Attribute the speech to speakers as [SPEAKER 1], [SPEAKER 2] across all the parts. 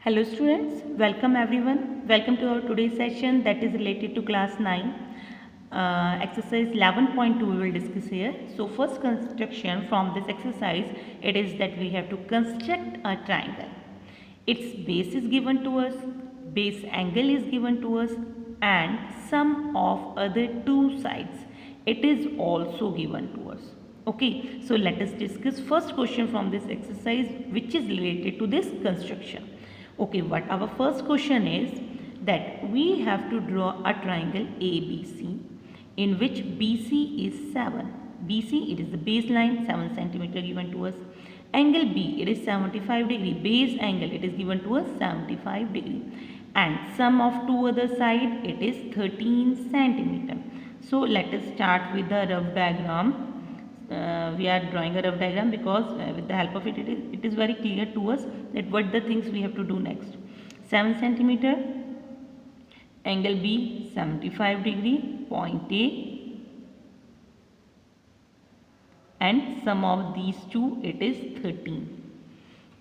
[SPEAKER 1] Hello students, welcome everyone. Welcome to our today's session that is related to class 9. Exercise 11.2 we will discuss here. So first construction from this exercise, it is that we have to construct a triangle. Its base is given to us, base angle is given to us, and sum of other two sides. It is also given to us. Okay, so let us discuss first question from this exercise which is related to this construction. Okay, what our first question is that we have to draw a triangle ABC in which BC is 7. BC, it is the baseline, 7 centimeter given to us. Angle B, it is 75 degree. Base angle, it is given to us 75 degree. And sum of two other side, it is 13 centimeter. So let us start with the rough diagram. We are drawing a rough diagram because with the help of it is very clear to us that what the things we have to do next. 7 centimeter, angle B 75 degree, point A, and sum of these two it is 13.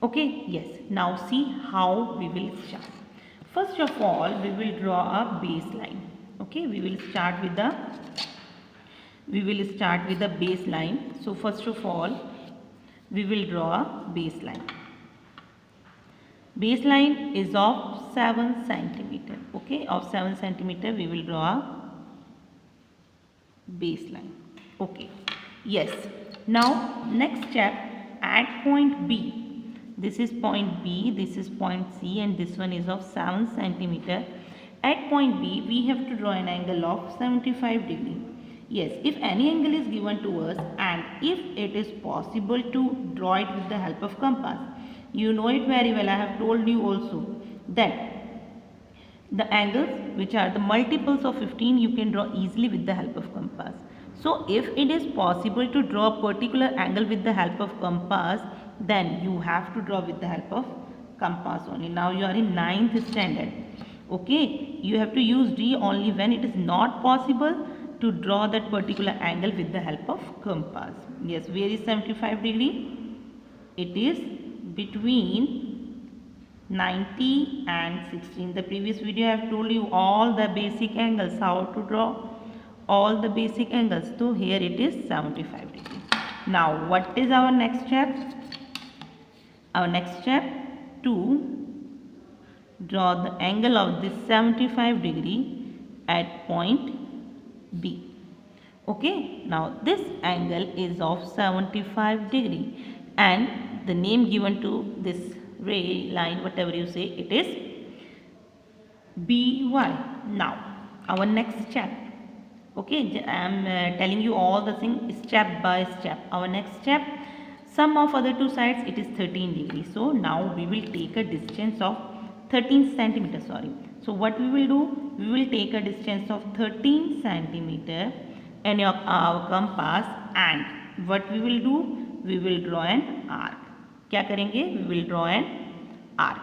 [SPEAKER 1] Okay, yes. Now see how we will start. First of all, we will draw a baseline. Okay, we will start with the baseline. So first of all, we will draw a baseline. Baseline is of 7 centimeter. Okay, of 7 centimeter we will draw a baseline. Okay, yes. Now next step, at point B. This is point B, this is point C, and this one is of 7 centimeter. At point B, we have to draw an angle of 75 degree. Yes, if any angle is given to us and if it is possible to draw it with the help of compass, you know it very well, I have told you also that the angles which are the multiples of 15 you can draw easily with the help of compass. So if it is possible to draw a particular angle with the help of compass, then you have to draw with the help of compass only. Now you are in 9th standard. Okay, you have to use D only when it is not possible to draw that particular angle with the help of compass. Yes, where is 75 degree? It is between 90 and 16. The previous video I have told you all the basic angles, how to draw all the basic angles. So here it is 75 degree. Now what is our next step? Our next step, to draw the angle of this 75 degree at point B. Okay, now this angle is of 75 degree and the name given to this ray line, whatever you say, it is BY. Now our next step. Okay, I am telling you all the things step by step. Our next step, sum of other two sides, it is 13 degrees. So now we will take a distance of 13 centimeter. So what we will do, we will take a distance of 13 centimeter in our compass, and what we will do, we will draw an arc. क्या करेंगे? We will draw an arc.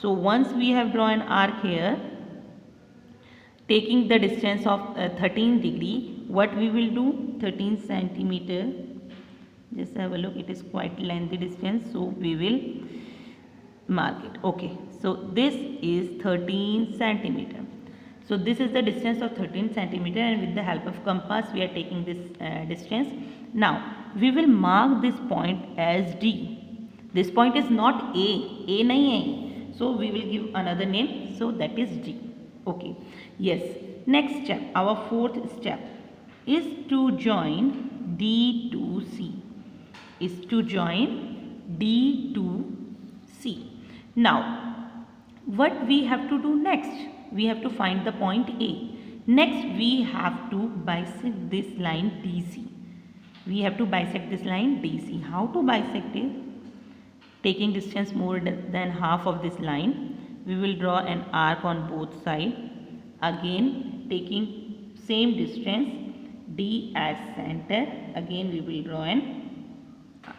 [SPEAKER 1] So once we have drawn an arc here, taking the distance of 13 degree, what we will do, 13 centimeter, just have a look, it is quite lengthy distance, so we will mark it. Okay, so this is 13 centimeter. So this is the distance of 13 centimeter, and with the help of compass we are taking this distance. Now we will mark this point as D. This point is not A nahi hai. So we will give another name, so that is D. Okay, yes. Next step, our fourth step is to join D to C. Now what we have to do next? We have to find the point A. Next we have to bisect this line DC. How to bisect it? Taking distance more than half of this line, we will draw an arc on both sides. Again taking same distance, D as center, again we will draw an arc.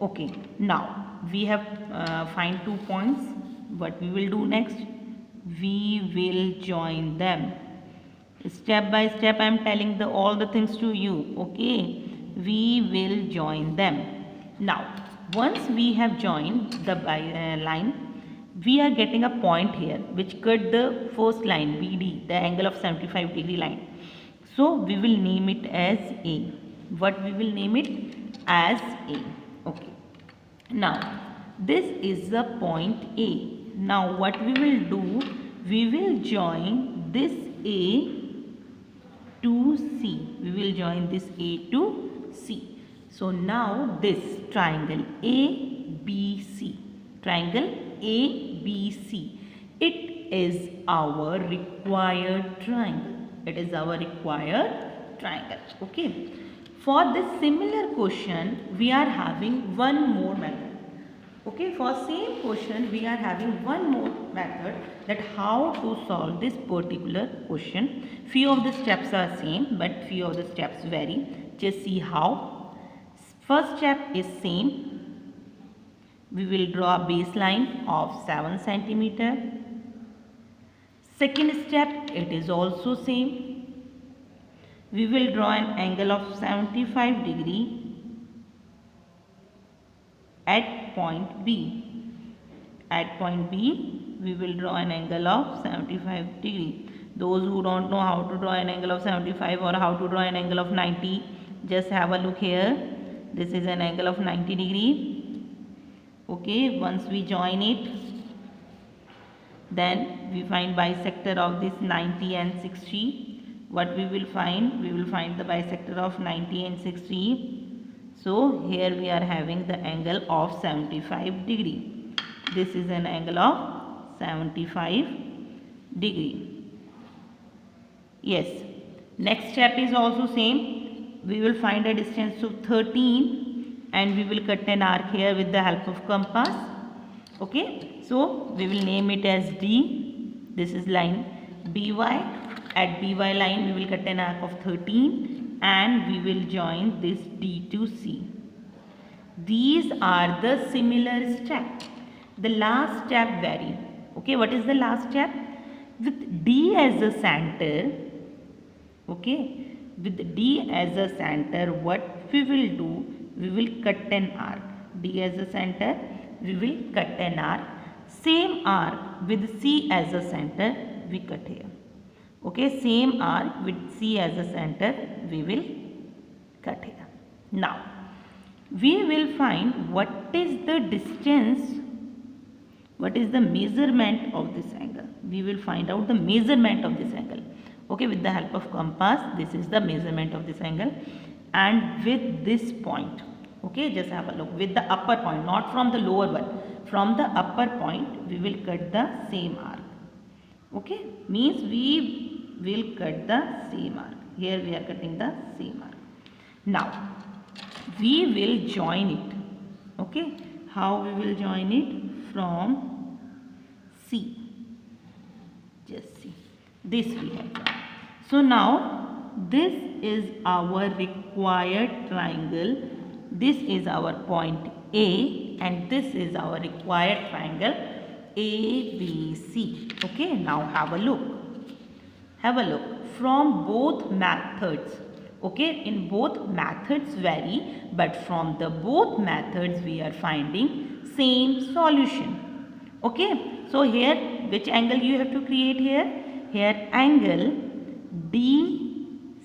[SPEAKER 1] Okay, now we have find 2 points. What we will do next? We will join them. Step by step I am telling all the things to you. Okay, we will join them. Now once we have joined the line, we are getting a point here which cut the first line BD, the angle of 75 degree line. So we will name it as A. What we will name it as A. Okay. Now this is the point A. Now what we will do, we will join this A to C. We will join this A to C. So now this triangle ABC, triangle ABC, it is our required triangle. It is our required triangle. Okay. For this similar question, we are having one more method. Okay, for same question we are having one more method, that how to solve this particular question. Few of the steps are same but few of the steps vary. Just see how. First step is same. We will draw a baseline of 7 centimeter. Second step, it is also same. We will draw an angle of 75 degree at point B. At point B, we will draw an angle of 75 degree. Those who don't know how to draw an angle of 75 or how to draw an angle of 90, just have a look here. This is an angle of 90 degree. Okay, once we join it, then we find bisector of this 90 and 60. What we will find? We will find the bisector of 90 and 60. So here we are having the angle of 75 degree. This is an angle of 75 degree. Yes. Next step is also same. We will find a distance of 13 and we will cut an arc here with the help of compass. Okay. So we will name it as D. This is line BY. At BY line we will cut an arc of 13 and we will join this D to C. These are the similar steps. The last step vary. Okay, what is the last step? With D as a center, okay, with D as a center, what we will do, we will cut an arc. D as a center, we will cut an arc. Same arc with C as a center, we cut here. Okay, same arc with C as a center, we will cut here. Now, we will find what is the distance, what is the measurement of this angle. We will find out the measurement of this angle. Okay, with the help of compass, this is the measurement of this angle. And with this point, okay, just have a look, with the upper point, not from the lower one, from the upper point, we will cut the same arc. Okay, means we will cut the same arc. Here we are cutting the same arc. Now, we will join it. Okay, how we will join it? From C. Just see. This we have done. So now, this is our required triangle. This is our point A and this is our required triangle ABC. Okay, now have a look. Have a look. From both methods, okay, in both methods vary, but from the both methods we are finding same solution. Okay, so here which angle you have to create here? Here angle DCA.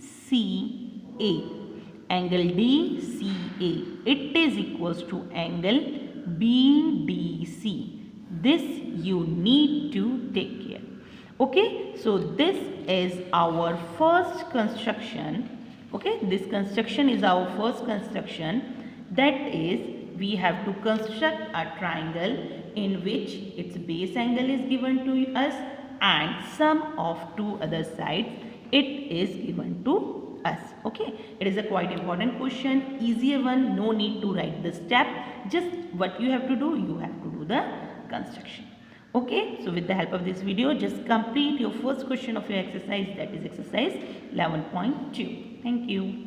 [SPEAKER 1] Angle DCA. It is equals to angle BDC. This you need to take care. Okay, so this is our first construction. Okay, this construction is our first construction. That is, we have to construct a triangle in which its base angle is given to us and sum of two other sides it is given to us. Okay, it is a quite important question, easier one, no need to write the step. Just what you have to do, you have to do the construction. Okay, so with the help of this video, just complete your first question of your exercise, that is exercise 11.2. Thank you.